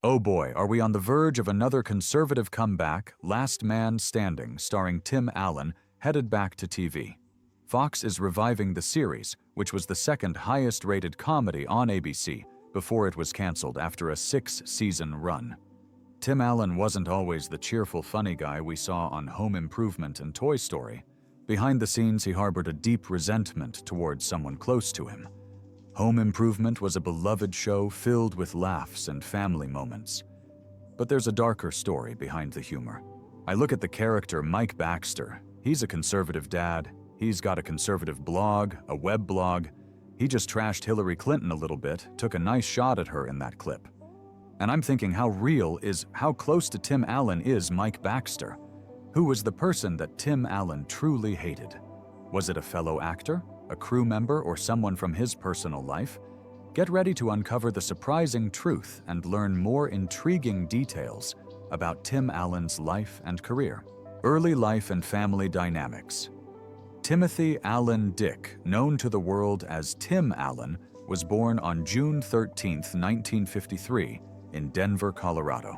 Oh boy, are we on the verge of another conservative comeback? Last Man Standing, starring Tim Allen, headed back to TV. Fox is reviving the series, which was the second highest-rated comedy on ABC before it was canceled after a 6-season run. Tim Allen wasn't always the cheerful, funny guy we saw on Home Improvement and Toy Story. Behind the scenes, he harbored a deep resentment towards someone close to him. Home Improvement was a beloved show filled with laughs and family moments. But there's a darker story behind the humor. I look at the character Mike Baxter. He's a conservative dad. He's got a conservative blog, a web blog. He just trashed Hillary Clinton a little bit, took a nice shot at her in that clip. And I'm thinking how close to Tim Allen is Mike Baxter? Who was the person that Tim Allen truly hated? Was it a fellow actor, a crew member, or someone from his personal life? Get ready to uncover the surprising truth and learn more intriguing details about Tim Allen's life and career. Early life and family dynamics. Timothy Allen Dick, known to the world as Tim Allen, was born on June 13, 1953, in Denver, Colorado.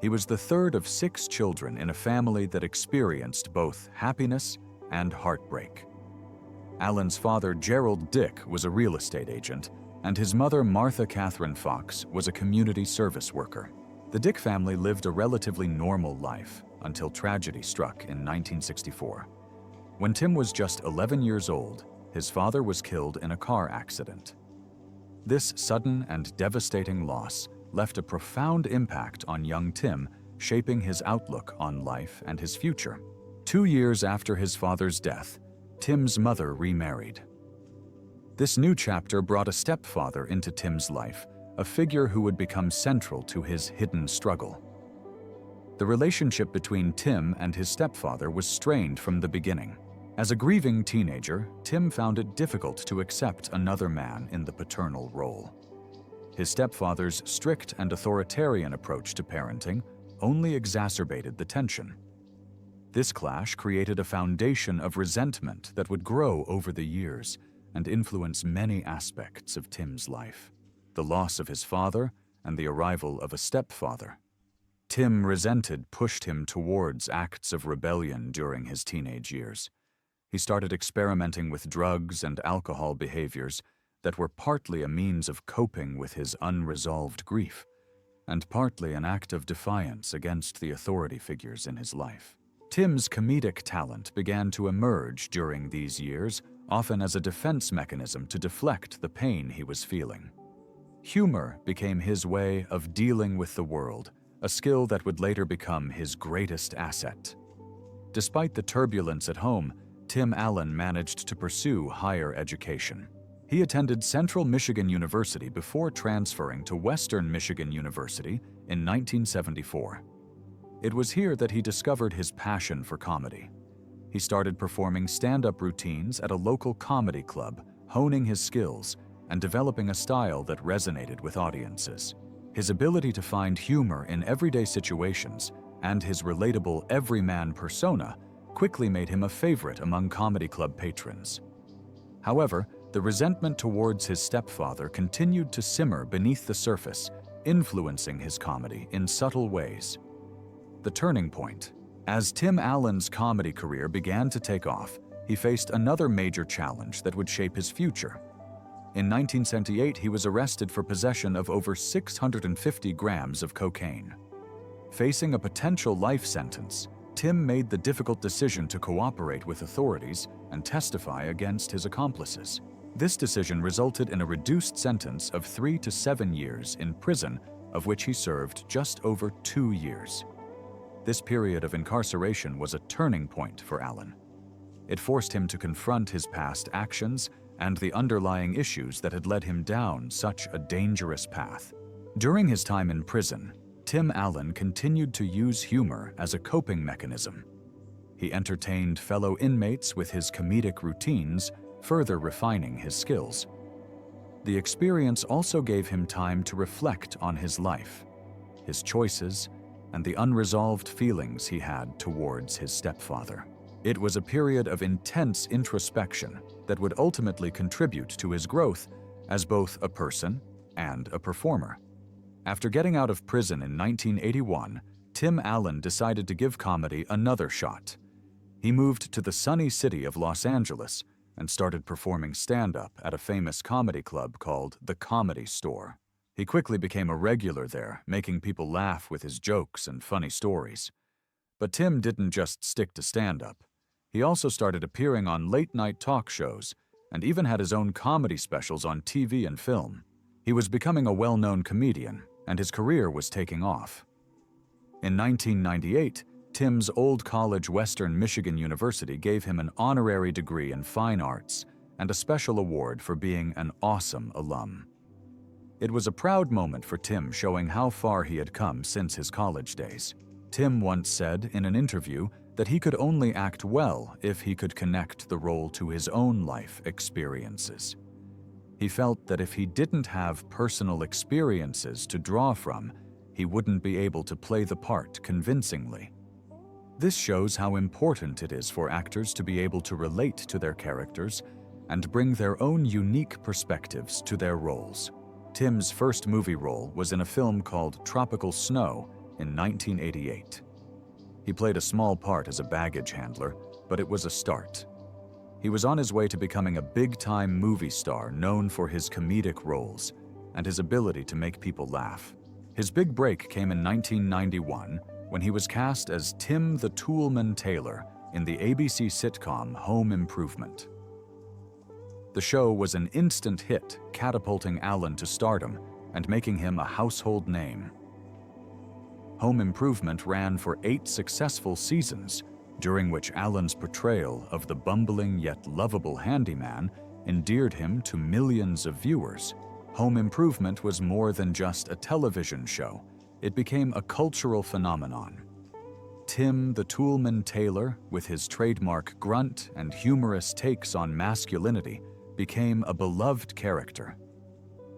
He was the third of 6 children in a family that experienced both happiness and heartbreak. Allen's father, Gerald Dick, was a real estate agent, and his mother, Martha Catherine Fox, was a community service worker. The Dick family lived a relatively normal life until tragedy struck in 1964. When Tim was just 11 years old, his father was killed in a car accident. This sudden and devastating loss left a profound impact on young Tim, shaping his outlook on life and his future. 2 years after his father's death, Tim's mother remarried. This new chapter brought a stepfather into Tim's life, a figure who would become central to his hidden struggle. The relationship between Tim and his stepfather was strained from the beginning. As a grieving teenager, Tim found it difficult to accept another man in the paternal role. His stepfather's strict and authoritarian approach to parenting only exacerbated the tension. This clash created a foundation of resentment that would grow over the years and influence many aspects of Tim's life. The loss of his father and the arrival of a stepfather. Tim, resented, pushed him towards acts of rebellion during his teenage years. He started experimenting with drugs and alcohol behaviors that were partly a means of coping with his unresolved grief, and partly an act of defiance against the authority figures in his life. Tim's comedic talent began to emerge during these years, often as a defense mechanism to deflect the pain he was feeling. Humor became his way of dealing with the world, a skill that would later become his greatest asset. Despite the turbulence at home, Tim Allen managed to pursue higher education. He attended Central Michigan University before transferring to Western Michigan University in 1974. It was here that he discovered his passion for comedy. He started performing stand-up routines at a local comedy club, honing his skills and developing a style that resonated with audiences. His ability to find humor in everyday situations and his relatable everyman persona quickly made him a favorite among comedy club patrons. However, the resentment towards his stepfather continued to simmer beneath the surface, influencing his comedy in subtle ways. The turning point. As Tim Allen's comedy career began to take off, he faced another major challenge that would shape his future. In 1978, he was arrested for possession of over 650 grams of cocaine. Facing a potential life sentence, Tim made the difficult decision to cooperate with authorities and testify against his accomplices. This decision resulted in a reduced sentence of 3 to 7 years in prison, of which he served just over 2 years. This period of incarceration was a turning point for Allen. It forced him to confront his past actions and the underlying issues that had led him down such a dangerous path. During his time in prison, Tim Allen continued to use humor as a coping mechanism. He entertained fellow inmates with his comedic routines, further refining his skills. The experience also gave him time to reflect on his life, his choices, and the unresolved feelings he had towards his stepfather. It was a period of intense introspection that would ultimately contribute to his growth as both a person and a performer. After getting out of prison in 1981, Tim Allen decided to give comedy another shot. He moved to the sunny city of Los Angeles and started performing stand-up at a famous comedy club called the Comedy Store. He quickly became a regular there, making people laugh with his jokes and funny stories. But Tim didn't just stick to stand-up. He also started appearing on late-night talk shows and even had his own comedy specials on TV and film. He was becoming a well-known comedian, and his career was taking off. In 1998, Tim's old college, Western Michigan University, gave him an honorary degree in fine arts and a special award for being an awesome alum. It was a proud moment for Tim, showing how far he had come since his college days. Tim once said in an interview that he could only act well if he could connect the role to his own life experiences. He felt that if he didn't have personal experiences to draw from, he wouldn't be able to play the part convincingly. This shows how important it is for actors to be able to relate to their characters and bring their own unique perspectives to their roles. Tim's first movie role was in a film called Tropical Snow in 1988. He played a small part as a baggage handler, but it was a start. He was on his way to becoming a big-time movie star known for his comedic roles and his ability to make people laugh. His big break came in 1991 when he was cast as Tim the Toolman Taylor in the ABC sitcom Home Improvement. The show was an instant hit, catapulting Allen to stardom and making him a household name. Home Improvement ran for 8 successful seasons, during which Allen's portrayal of the bumbling yet lovable handyman endeared him to millions of viewers. Home Improvement was more than just a television show. It became a cultural phenomenon. Tim the Toolman Taylor, with his trademark grunt and humorous takes on masculinity, became a beloved character.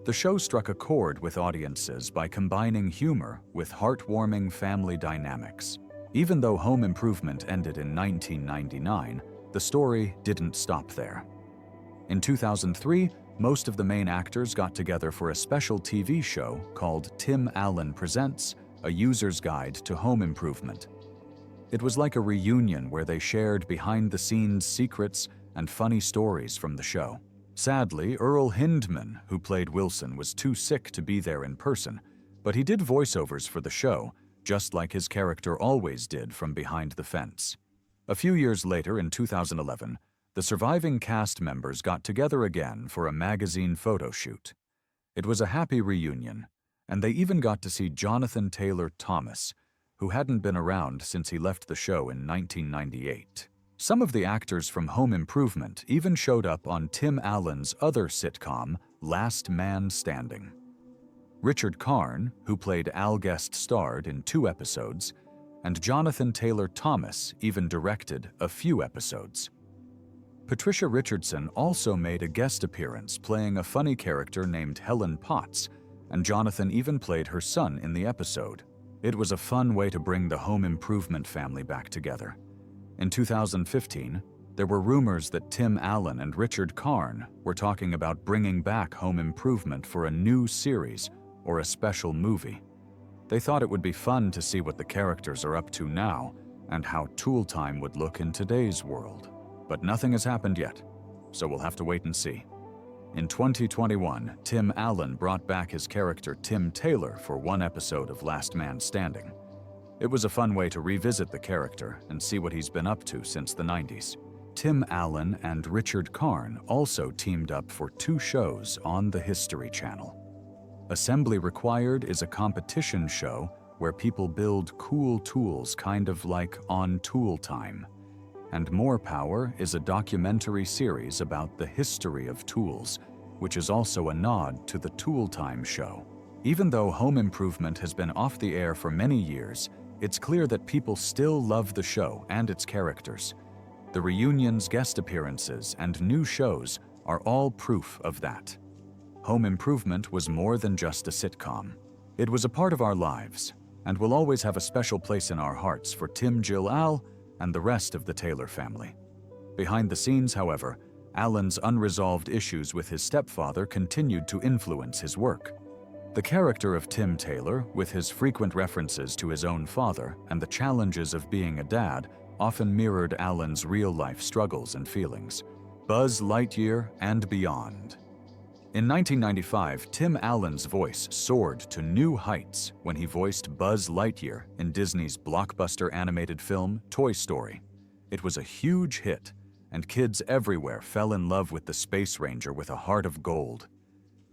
The show struck a chord with audiences by combining humor with heartwarming family dynamics. Even though Home Improvement ended in 1999, the story didn't stop there. In 2003, most of the main actors got together for a special TV show called Tim Allen Presents: A User's Guide to Home Improvement. It was like a reunion where they shared behind-the-scenes secrets and funny stories from the show. Sadly, Earl Hindman, who played Wilson, was too sick to be there in person, but he did voiceovers for the show, just like his character always did from behind the fence. A few years later, in 2011, the surviving cast members got together again for a magazine photo shoot. It was a happy reunion, and they even got to see Jonathan Taylor Thomas, who hadn't been around since he left the show in 1998. Some of the actors from Home Improvement even showed up on Tim Allen's other sitcom, Last Man Standing. Richard Karn, who played Al, guest starred in 2 episodes, and Jonathan Taylor Thomas even directed a few episodes. Patricia Richardson also made a guest appearance playing a funny character named Helen Potts, and Jonathan even played her son in the episode. It was a fun way to bring the Home Improvement family back together. In 2015, there were rumors that Tim Allen and Richard Karn were talking about bringing back Home Improvement for a new series or a special movie. They thought it would be fun to see what the characters are up to now and how tool time would look in today's world. But nothing has happened yet, so we'll have to wait and see. In 2021, Tim Allen brought back his character Tim Taylor for 1 episode of Last Man Standing. It was a fun way to revisit the character and see what he's been up to since the 90s. Tim Allen and Richard Karn also teamed up for 2 shows on the History Channel. Assembly Required is a competition show where people build cool tools, kind of like On Tool Time. And More Power is a documentary series about the history of tools, which is also a nod to the Tool Time show. Even though Home Improvement has been off the air for many years, it's clear that people still love the show and its characters. The reunions, guest appearances, and new shows are all proof of that. Home Improvement was more than just a sitcom. It was a part of our lives, and will always have a special place in our hearts for Tim, Jill, Al, and the rest of the Taylor family. Behind the scenes, however, Allen's unresolved issues with his stepfather continued to influence his work. The character of Tim Taylor, with his frequent references to his own father and the challenges of being a dad, often mirrored Allen's real-life struggles and feelings. Buzz Lightyear and beyond. In 1995, Tim Allen's voice soared to new heights when he voiced Buzz Lightyear in Disney's blockbuster animated film Toy Story. It was a huge hit, and kids everywhere fell in love with the Space Ranger with a heart of gold.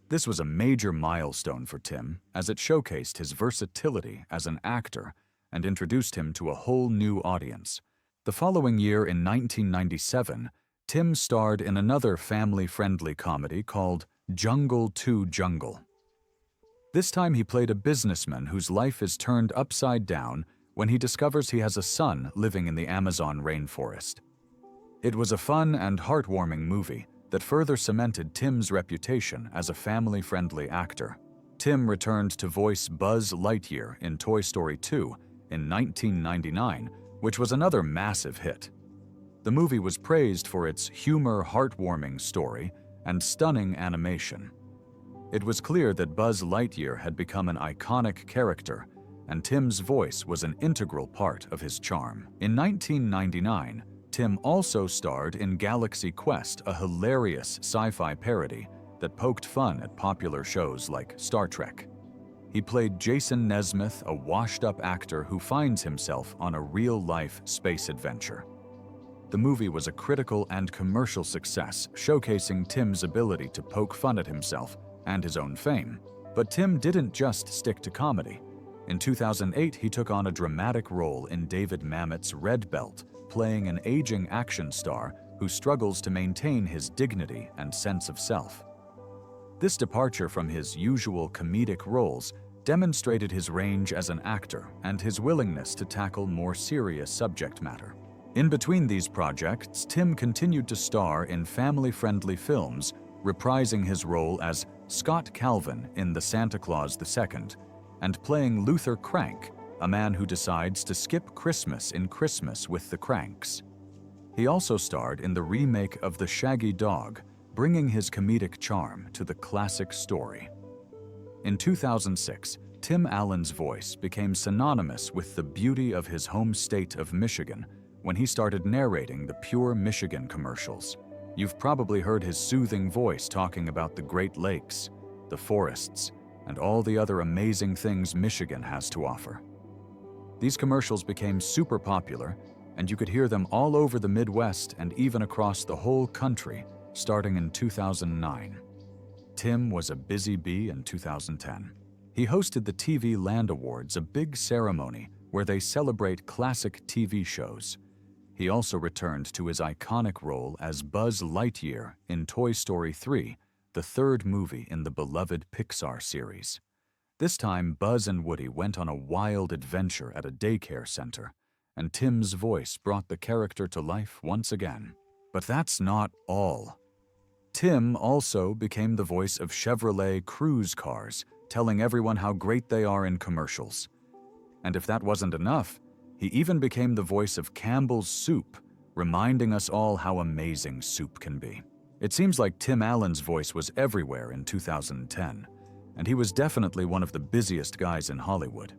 This was a major milestone for Tim, as it showcased his versatility as an actor and introduced him to a whole new audience. The following year, in 1997, Tim starred in another family-friendly comedy called Jungle to Jungle. This time he played a businessman whose life is turned upside down when he discovers he has a son living in the Amazon rainforest. It was a fun and heartwarming movie that further cemented Tim's reputation as a family-friendly actor. Tim returned to voice Buzz Lightyear in Toy Story 2 in 1999, which was another massive hit. The movie was praised for its humor, heartwarming story, and stunning animation. It was clear that Buzz Lightyear had become an iconic character, and Tim's voice was an integral part of his charm. In 1999, Tim also starred in Galaxy Quest, a hilarious sci-fi parody that poked fun at popular shows like Star Trek. He played Jason Nesmith, a washed-up actor who finds himself on a real-life space adventure. The movie was a critical and commercial success, showcasing Tim's ability to poke fun at himself and his own fame. But Tim didn't just stick to comedy. In 2008, he took on a dramatic role in David Mamet's Red Belt, playing an aging action star who struggles to maintain his dignity and sense of self. This departure from his usual comedic roles demonstrated his range as an actor and his willingness to tackle more serious subject matter. In between these projects, Tim continued to star in family-friendly films, reprising his role as Scott Calvin in The Santa Claus II, and playing Luther Crank, a man who decides to skip Christmas in Christmas with the Cranks. He also starred in the remake of The Shaggy Dog, bringing his comedic charm to the classic story. In 2006, Tim Allen's voice became synonymous with the beauty of his home state of Michigan when he started narrating the Pure Michigan commercials. You've probably heard his soothing voice talking about the Great Lakes, the forests, and all the other amazing things Michigan has to offer. These commercials became super popular, and you could hear them all over the Midwest and even across the whole country, starting in 2009. Tim was a busy bee in 2010. He hosted the TV Land Awards, a big ceremony where they celebrate classic TV shows. He also returned to his iconic role as Buzz Lightyear in Toy Story 3, the third movie in the beloved Pixar series. This time, Buzz and Woody went on a wild adventure at a daycare center, and Tim's voice brought the character to life once again. But that's not all. Tim also became the voice of Chevrolet Cruise cars, telling everyone how great they are in commercials. And if that wasn't enough, he even became the voice of Campbell's Soup, reminding us all how amazing soup can be. It seems like Tim Allen's voice was everywhere in 2010, and he was definitely one of the busiest guys in Hollywood.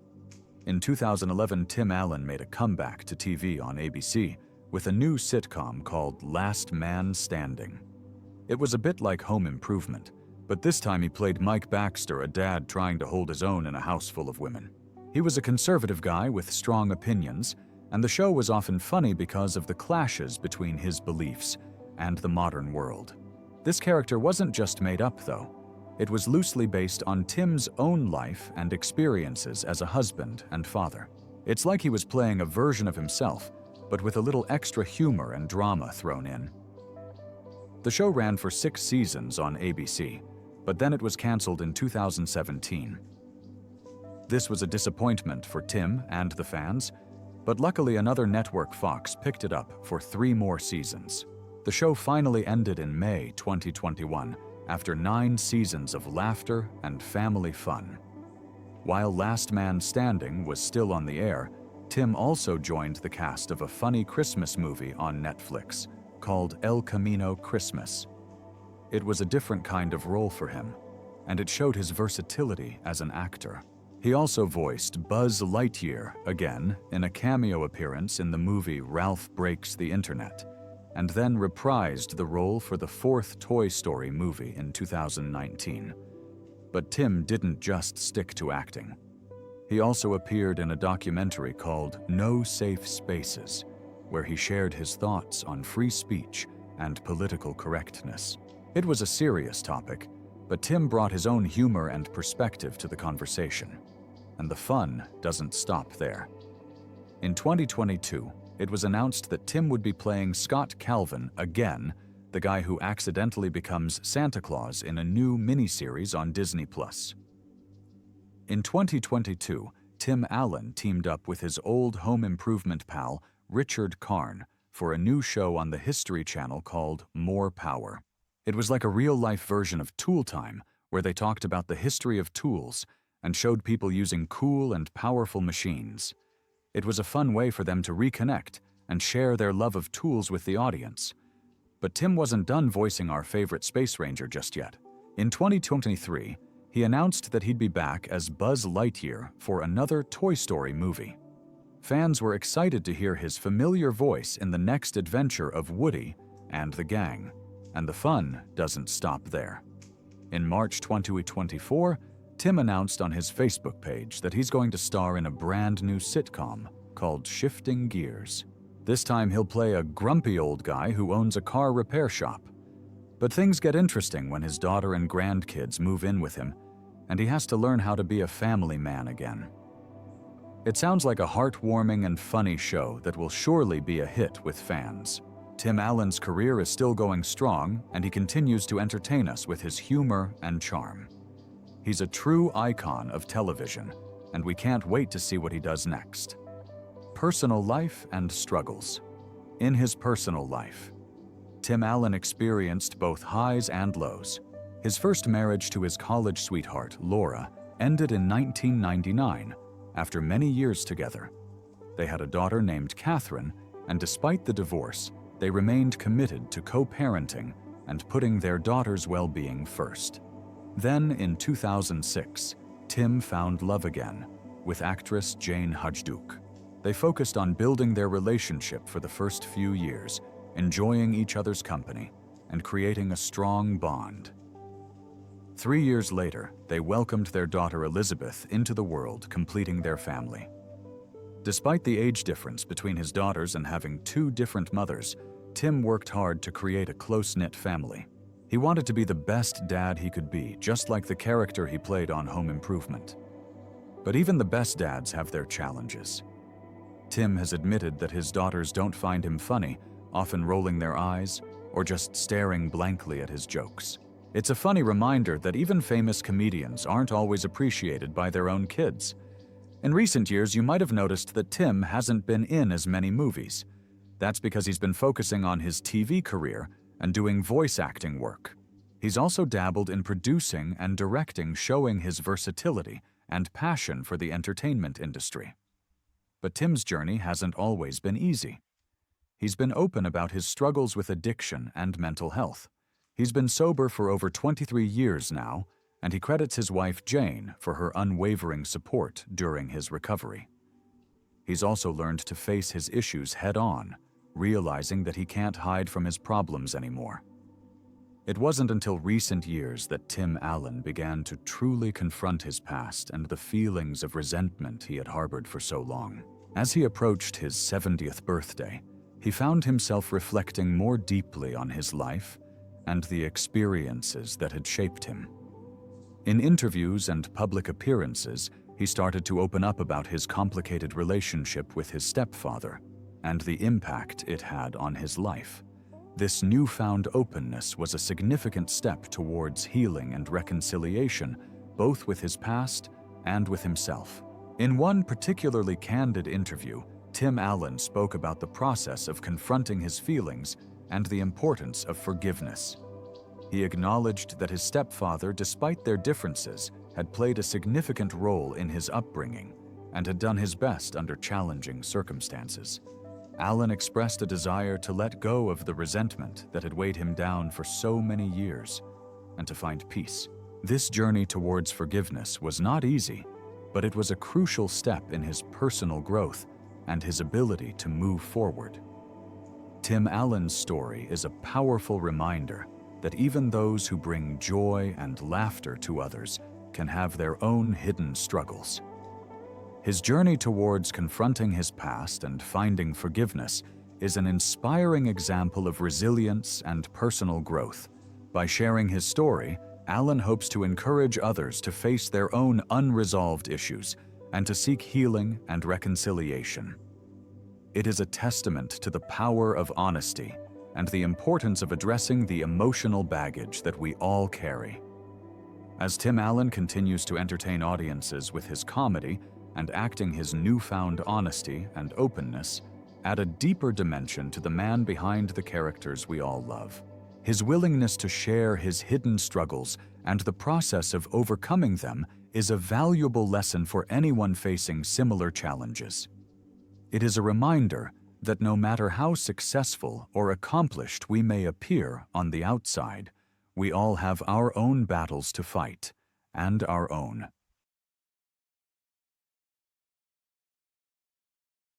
In 2011, Tim Allen made a comeback to TV on ABC with a new sitcom called Last Man Standing. It was a bit like Home Improvement, but this time he played Mike Baxter, a dad trying to hold his own in a house full of women. He was a conservative guy with strong opinions, and the show was often funny because of the clashes between his beliefs and the modern world. This character wasn't just made up, though. It was loosely based on Tim's own life and experiences as a husband and father. It's like he was playing a version of himself, but with a little extra humor and drama thrown in. The show ran for 6 seasons on ABC, but then it was canceled in 2017. This was a disappointment for Tim and the fans, but luckily another network, Fox, picked it up for 3 more seasons. The show finally ended in May 2021 after 9 seasons of laughter and family fun. While Last Man Standing was still on the air, Tim also joined the cast of a funny Christmas movie on Netflix called El Camino Christmas. It was a different kind of role for him. and it showed his versatility as an actor. He also voiced Buzz Lightyear again in a cameo appearance in the movie Ralph Breaks the Internet, and then reprised the role for the fourth Toy Story movie in 2019. But Tim didn't just stick to acting. He also appeared in a documentary called No Safe Spaces, where he shared his thoughts on free speech and political correctness. It was a serious topic, but Tim brought his own humor and perspective to the conversation. And the fun doesn't stop there. In 2022, it was announced that Tim would be playing Scott Calvin again, the guy who accidentally becomes Santa Claus in a new miniseries on Disney+. In 2022, Tim Allen teamed up with his old home improvement pal, Richard Karn, for a new show on the History Channel called More Power. It was like a real-life version of Tool Time, where they talked about the history of tools and showed people using cool and powerful machines. It was a fun way for them to reconnect and share their love of tools with the audience. But Tim wasn't done voicing our favorite Space Ranger just yet. In 2023, he announced that he'd be back as Buzz Lightyear for another Toy Story movie. Fans were excited to hear his familiar voice in the next adventure of Woody and the gang, and the fun doesn't stop there. In March 2024, Tim announced on his Facebook page that he's going to star in a brand new sitcom called Shifting Gears. This time he'll play a grumpy old guy who owns a car repair shop. But things get interesting when his daughter and grandkids move in with him, and he has to learn how to be a family man again. It sounds like a heartwarming and funny show that will surely be a hit with fans. Tim Allen's career is still going strong, and he continues to entertain us with his humor and charm. He's a true icon of television, and we can't wait to see what he does next. Personal life and struggles. In his personal life, Tim Allen experienced both highs and lows. His first marriage to his college sweetheart, Laura, ended in 1999 after many years together. They had a daughter named Catherine, and despite the divorce, they remained committed to co-parenting and putting their daughter's well-being first. Then, in 2006, Tim found love again with actress Jane Hudjduk. They focused on building their relationship for the first few years, enjoying each other's company and creating a strong bond. 3 years later, they welcomed their daughter Elizabeth into the world, completing their family. Despite the age difference between his daughters and having two different mothers, Tim worked hard to create a close-knit family. He wanted to be the best dad he could be, just like the character he played on Home Improvement. But even the best dads have their challenges. Tim has admitted that his daughters don't find him funny, often rolling their eyes or just staring blankly at his jokes. It's a funny reminder that even famous comedians aren't always appreciated by their own kids. In recent years, you might have noticed that Tim hasn't been in as many movies. That's because he's been focusing on his TV career and doing voice acting work. He's also dabbled in producing and directing, showing his versatility and passion for the entertainment industry. But Tim's journey hasn't always been easy. He's been open about his struggles with addiction and mental health. He's been sober for over 23 years now, and he credits his wife Jane for her unwavering support during his recovery. He's also learned to face his issues head-on, realizing that he can't hide from his problems anymore. It wasn't until recent years that Tim Allen began to truly confront his past and the feelings of resentment he had harbored for so long. As he approached his 70th birthday, he found himself reflecting more deeply on his life and the experiences that had shaped him. In interviews and public appearances, he started to open up about his complicated relationship with his stepfather and the impact it had on his life. This newfound openness was a significant step towards healing and reconciliation, both with his past and with himself. In one particularly candid interview, Tim Allen spoke about the process of confronting his feelings and the importance of forgiveness. He acknowledged that his stepfather, despite their differences, had played a significant role in his upbringing and had done his best under challenging circumstances. Allen expressed a desire to let go of the resentment that had weighed him down for so many years and to find peace. This journey towards forgiveness was not easy, but it was a crucial step in his personal growth and his ability to move forward. Tim Allen's story is a powerful reminder that even those who bring joy and laughter to others can have their own hidden struggles. His journey towards confronting his past and finding forgiveness is an inspiring example of resilience and personal growth. By sharing his story, Allen hopes to encourage others to face their own unresolved issues and to seek healing and reconciliation. It is a testament to the power of honesty and the importance of addressing the emotional baggage that we all carry. As Tim Allen continues to entertain audiences with his comedy and acting, his newfound honesty and openness add a deeper dimension to the man behind the characters we all love. His willingness to share his hidden struggles and the process of overcoming them is a valuable lesson for anyone facing similar challenges. It is a reminder that no matter how successful or accomplished we may appear on the outside, we all have our own battles to fight and our own